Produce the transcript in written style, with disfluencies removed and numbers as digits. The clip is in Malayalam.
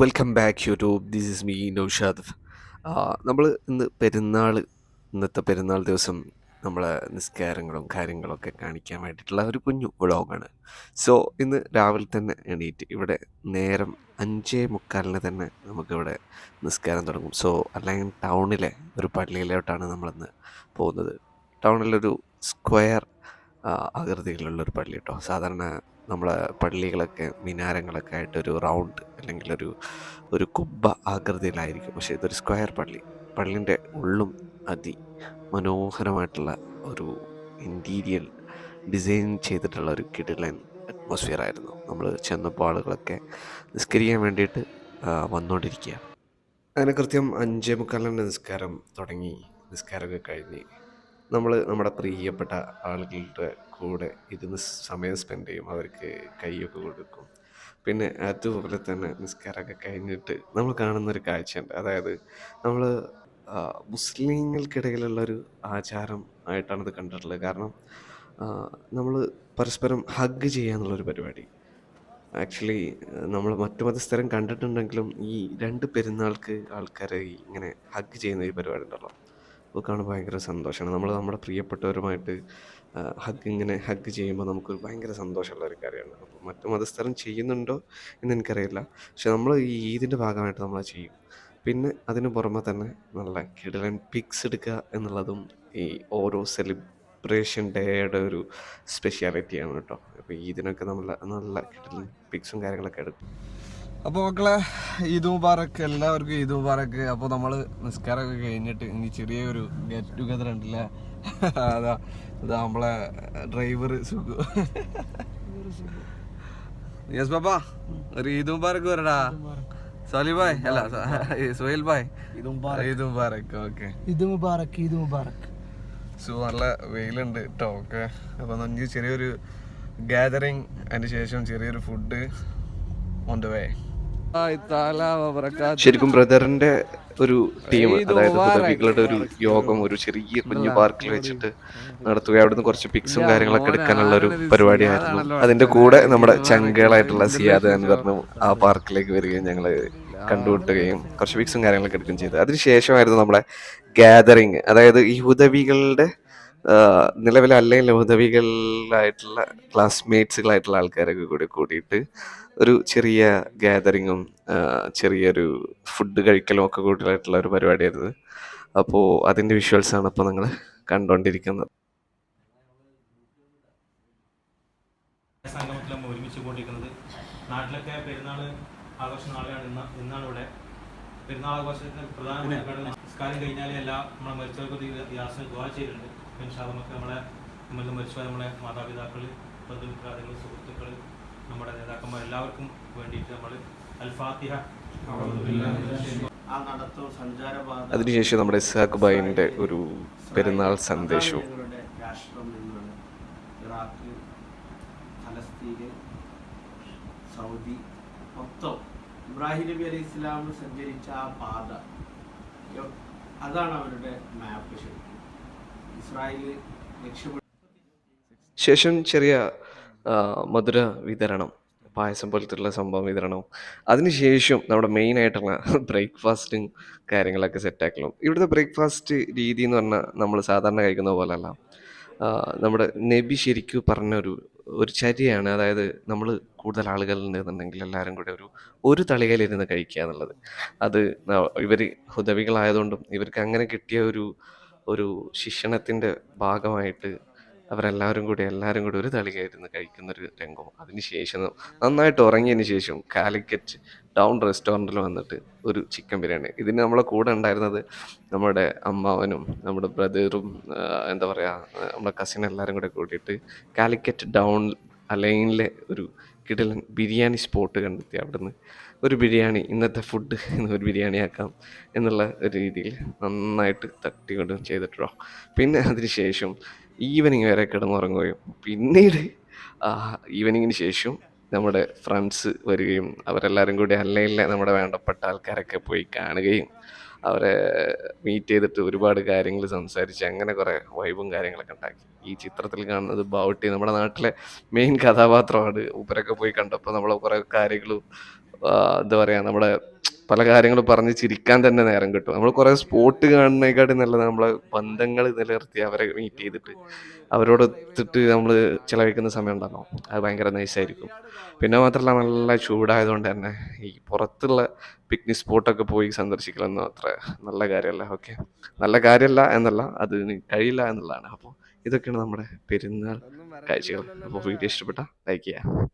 Welcome back YouTube. This is me Naushad. നമ്മൾ ഇന്നത്തെ പെരുന്നാൾ ദിവസം നമ്മളെ നിസ്കാരങ്ങളും കാര്യങ്ങളൊക്കെ കാണിക്കാൻ വേണ്ടിയിട്ടുള്ള ഒരു കുഞ്ഞു വ്ളോഗാണ്. സോ ഇന്ന് രാവിലെ തന്നെ എണീറ്റ് ഇവിടെ നേരം 5:45 തന്നെ നമുക്കിവിടെ നിസ്കാരം തുടങ്ങും. സോ അല്ലെങ്കിൽ ടൗണിലെ ഒരു പള്ളിയിലോട്ടാണ് നമ്മളിന്ന് പോകുന്നത്. ടൗണിലൊരു സ്ക്വയർ ആകൃതിയിലുള്ളൊരു പള്ളി കേട്ടോ. സാധാരണ നമ്മളെ പള്ളികളൊക്കെ മിനാരങ്ങളൊക്കെ ആയിട്ട് ഒരു റൗണ്ട് അല്ലെങ്കിൽ ഒരു കുബ്ബ ആകൃതിയിലായിരിക്കും. പക്ഷേ ഇതൊരു സ്ക്വയർ പള്ളി. പള്ളിൻ്റെ ഉള്ളും മനോഹരമായിട്ടുള്ള ഒരു ഇൻറ്റീരിയൽ ഡിസൈൻ ചെയ്തിട്ടുള്ള ഒരു കിടിലൻ അറ്റ്മോസ്ഫിയർ ആയിരുന്നു. നമ്മൾ ചെന്നപ്പോൾ ആളുകളൊക്കെ നിസ്കരിക്കാൻ വേണ്ടിയിട്ട് വന്നുകൊണ്ടിരിക്കുക. അങ്ങനെ കൃത്യം 5:45 നിസ്കാരം തുടങ്ങി. നിസ്കാരമൊക്കെ കഴിഞ്ഞ് നമ്മുടെ പ്രിയപ്പെട്ട ആളുകളുടെ കൂടെ ഇരുന്ന് സമയം സ്പെൻഡ് ചെയ്യും. അവർക്ക് കൈയൊക്കെ കൊടുക്കും. പിന്നെ അതുപോലെ തന്നെ നിസ്കാരമൊക്കെ കഴിഞ്ഞിട്ട് നമ്മൾ കാണുന്നൊരു കാഴ്ചയുണ്ട്. അതായത് നമ്മൾ മുസ്ലിങ്ങൾക്കിടയിലുള്ളൊരു ആചാരം ആയിട്ടാണിത് കണ്ടിട്ടുള്ളത്. കാരണം നമ്മൾ പരസ്പരം ഹഗ് ചെയ്യുക എന്നുള്ളൊരു പരിപാടി. ആക്ച്വലി നമ്മൾ മറ്റു മതസ്ഥരും കണ്ടിട്ടുണ്ടെങ്കിലും ഈ 2 പെരുന്നാൾക്ക് ആൾക്കാരെ ഇങ്ങനെ ഹഗ് ചെയ്യുന്ന ഈ പരിപാടി ഉണ്ടല്ലോ, അത് കാണുമ്പോൾ ഭയങ്കര സന്തോഷമാണ്. നമ്മുടെ പ്രിയപ്പെട്ടവരുമായിട്ട് ഇങ്ങനെ ഹഗ് ചെയ്യുമ്പോൾ നമുക്ക് ഭയങ്കര സന്തോഷമുള്ള ഒരു കാര്യമാണ്. അപ്പോൾ മറ്റു മതസ്ഥരും ചെയ്യുന്നുണ്ടോ എന്ന് എനിക്കറിയില്ല. പക്ഷെ നമ്മൾ ഈ ഈദിൻ്റെ ഭാഗമായിട്ട് നമ്മളത് ചെയ്യും. പിന്നെ അതിന് പുറമെ തന്നെ നല്ല കിടിലൻ പിക്സ് എടുക്കുക എന്നുള്ളതും ഈ ഓരോ സെലിബ്രേഷൻ ഡേയുടെ ഒരു സ്പെഷ്യാലിറ്റിയാണ് കേട്ടോ. അപ്പോൾ ഈദിനൊക്കെ നമ്മൾ നല്ല കിടിലൻ പിക്സും കാര്യങ്ങളൊക്കെ എടുക്കും. അപ്പോൾ മക്കളെ, ഈദ് മുബാറക്ക്, എല്ലാവർക്കും ഈദ് മുബാറക്ക്. അപ്പോൾ നമ്മൾ നിസ്കാരമൊക്കെ കഴിഞ്ഞിട്ട് ഇനി ചെറിയൊരു ഗെറ്റ് ടുഗദർ ഉണ്ടല്ലേ. അതാ നമ്മളെ ഡ്രൈവർ സുഖു. യെസ് ബാബാ, ഒരു ഈദ് മുബാറക്ക് വരടാ. സോലി ഭായ് അല്ല സുഹൈൽ ഭായ്, ഈദ് മുബാറക്ക്. ഓക്കെ, ഈദ് മുബാറക്ക്, ഈദ് മുബാറക്ക്. സോ നല്ല വെയിലുണ്ട് കേട്ടോ. ഓക്കെ, അപ്പോൾ നമുക്ക് ചെറിയൊരു ഗാദറിങ്, അതിന് ശേഷം ചെറിയൊരു ഫുഡ് ഓൺ ദ വേ. ശരിക്കും ബ്രദറിന്റെ ഒരു ടീം, അതായത് ഹുദവികളുടെ ഒരു യോഗം ഒരു ചെറിയ കുഞ്ഞു പാർക്കിൽ വെച്ചിട്ട് നടത്തുക. അവിടുന്ന് കുറച്ച് പിക്സും കാര്യങ്ങളൊക്കെ എടുക്കാനുള്ള ഒരു പരിപാടിയായിരുന്നു. അതിന്റെ കൂടെ നമ്മുടെ ചങ്കുകളായിട്ടുള്ള സിയാദ് അൻവറിനും ആ പാർക്കിലേക്ക് വരികയും ഞങ്ങള് കണ്ടുമുട്ടുകയും കുറച്ച് പിക്സും കാര്യങ്ങളൊക്കെ എടുക്കുകയും ചെയ്തു. അതിനുശേഷമായിരുന്നു നമ്മുടെ ഗാദറിങ്. അതായത് ഈ ഹുദവികളുടെ നിലവിലെ അല്ലെങ്കിൽ ഹുദവികളായിട്ടുള്ള ക്ലാസ്മേറ്റ്സുകളായിട്ടുള്ള ആൾക്കാരൊക്കെ കൂടി കൂടിയിട്ട് ഒരു ചെറിയ ഗാദറിങ്ങും ചെറിയൊരു ഫുഡ് കഴിക്കലും ഒക്കെ കൂടുതലായിട്ടുള്ള ഒരു പരിപാടിയായിരുന്നു. അപ്പോൾ അതിൻ്റെ വിഷ്വൽസാണ് ഇപ്പോൾ നിങ്ങൾ കണ്ടുകൊണ്ടിരിക്കുന്നത്. സംഗമത്തിൽ നമ്മൾ ഒരുമിച്ച് കൂട്ടിയിരിക്കുന്നത്. നാട്ടിലൊക്കെ പെരുന്നാൾ ആഘോഷം നാളെയാണ്. ഇന്നാണ് ഇവിടെ പെരുന്നാൾ ആഘോഷത്തിന് പ്രധാനമായിട്ട് നിസ്കാരം കഴിഞ്ഞാൽ നമ്മളെ മരിച്ചവർക്ക് യാസിന് ദുആ ചെയ്തിട്ടുണ്ട്. നമുക്ക് നമ്മളിൽ മരിച്ചുപോയ നമ്മളെ മാതാപിതാക്കൾ, ബന്ധുമിത്രാദികൾ, സുഹൃത്തുക്കൾ, നമ്മുടെ നേതാക്കന്മാർ എല്ലാവർക്കും വേണ്ടിയിട്ട് നമ്മൾ അൽ-ഫാത്തിഹ. അതിനുശേഷം നമ്മുടെ ഇസ്ഹാഖ് ഭായിന്റെ ഒരു പെരുന്നാൾ സന്ദേശവും. രാഷ്ട്രം എന്നാണ് ഇറാഖ്, ഫലസ്തീന്, സൗദി, മൊത്തം ഇബ്രാഹിം നബി അലൈഹി ഇസ്ലാം സഞ്ചരിച്ച ആ പാത, അതാണ് അവരുടെ മാപ്പ്. ശരിക്കും ഇസ്രായേൽ ലക്ഷ്യമിടുന്നത്. ശേഷം ചെറിയ മധുര വിതരണം, പായസം പോലത്തുള്ള സംഭവം വിതരണവും. അതിനുശേഷം നമ്മുടെ മെയിനായിട്ടുള്ള ബ്രേക്ക്ഫാസ്റ്റും കാര്യങ്ങളൊക്കെ സെറ്റാക്കണം. ഇവിടുത്തെ ബ്രേക്ക്ഫാസ്റ്റ് രീതി എന്ന് പറഞ്ഞാൽ നമ്മൾ സാധാരണ കഴിക്കുന്ന പോലെയല്ല. നമ്മുടെ നബി ശരിക്കും ഒരു ചര്യയാണ്. അതായത് നമ്മൾ കൂടുതൽ ആളുകൾ ഉണ്ടെന്നുണ്ടെങ്കിൽ എല്ലാവരും കൂടെ ഒരു തളികയിലിരുന്ന് കഴിക്കുക എന്നുള്ളത്. അത് ഇവർ ഹുദവികളായതുകൊണ്ടും ഇവർക്ക് അങ്ങനെ കിട്ടിയ ഒരു ശിക്ഷണത്തിൻ്റെ ഭാഗമായിട്ട് എല്ലാവരും കൂടി ഒരു തളികയായിരുന്നു കഴിക്കുന്നൊരു രംഗം. അതിനുശേഷം നന്നായിട്ട് ഉറങ്ങിയതിന് ശേഷം കാലിക്കറ്റ് ടൗൺ റെസ്റ്റോറൻറ്റിൽ വന്നിട്ട് ഒരു ചിക്കൻ ബിരിയാണി. ഇതിന് നമ്മളെ കൂടെ ഉണ്ടായിരുന്നത് നമ്മുടെ അമ്മാവനും നമ്മുടെ ബ്രദറും എന്താ പറയുക, നമ്മുടെ കസിൻ എല്ലാവരും കൂടെ കൂടിയിട്ട് കാലിക്കറ്റ് ടൗൺ ലൈനിലെ ഒരു കിടിലൻ ബിരിയാണി സ്പോട്ട് കണ്ടെത്തി. അവിടുന്ന് ഒരു ബിരിയാണി, ഇന്നത്തെ ഫുഡ് ഒരു ബിരിയാണി ആക്കാം എന്നുള്ള ഒരു രീതിയിൽ നന്നായിട്ട് തട്ടിക്കൊണ്ടും ചെയ്തിട്ടോ. പിന്നെ അതിന് ശേഷം ഈവനിങ് വരെ കിടന്നുറങ്ങുകയും പിന്നീട് ഈവനിങ്ങിന് ശേഷം നമ്മുടെ ഫ്രണ്ട്സ് വരികയും അവരെല്ലാവരും കൂടി അല്ലയിലെ നമ്മുടെ വേണ്ടപ്പെട്ട ആൾക്കാരൊക്കെ പോയി കാണുകയും അവരെ മീറ്റ് ചെയ്തിട്ട് ഒരുപാട് കാര്യങ്ങൾ സംസാരിച്ച് അങ്ങനെ കുറേ വൈബും കാര്യങ്ങളൊക്കെ ഉണ്ടാക്കി. ഈ ചിത്രത്തിൽ കാണുന്നത് ബാവുട്ടി, നമ്മുടെ നാട്ടിലെ മെയിൻ കഥാപാത്രമാണ്. മൂപ്പരൊക്കെ പോയി കണ്ടപ്പോൾ നമ്മൾ കുറേ കാര്യങ്ങളും എന്താ പറയുക, നമ്മുടെ പല കാര്യങ്ങളും പറഞ്ഞ് ചിരിക്കാൻ തന്നെ നേരം കിട്ടും. നമ്മൾ കുറേ സ്പോട്ട് കാണുന്നതിനെക്കാട്ടും നല്ലത് നമ്മളെ ബന്ധങ്ങൾ നിലനിർത്തി അവരെ മീറ്റ് ചെയ്തിട്ട് അവരോടൊത്തിട്ട് നമ്മൾ ചിലവഴിക്കുന്ന സമയം ഉണ്ടല്ലോ, അത് ഭയങ്കര നൈസായിരിക്കും. പിന്നെ മാത്രമല്ല നല്ല ചൂടായതുകൊണ്ട് തന്നെ ഈ പുറത്തുള്ള പിക്നിക് സ്പോട്ടൊക്കെ പോയി സന്ദർശിക്കലൊന്നും അത്ര നല്ല കാര്യമല്ല. ഓക്കെ, നല്ല കാര്യമല്ല എന്നല്ല, അത് കഴിയില്ല എന്നുള്ളതാണ്. അപ്പോൾ ഇതൊക്കെയാണ് നമ്മുടെ പെരുന്നാൾ കാഴ്ചകൾ. അപ്പോൾ വീഡിയോ ഇഷ്ടപ്പെട്ട ലൈക്ക് ചെയ്യുക.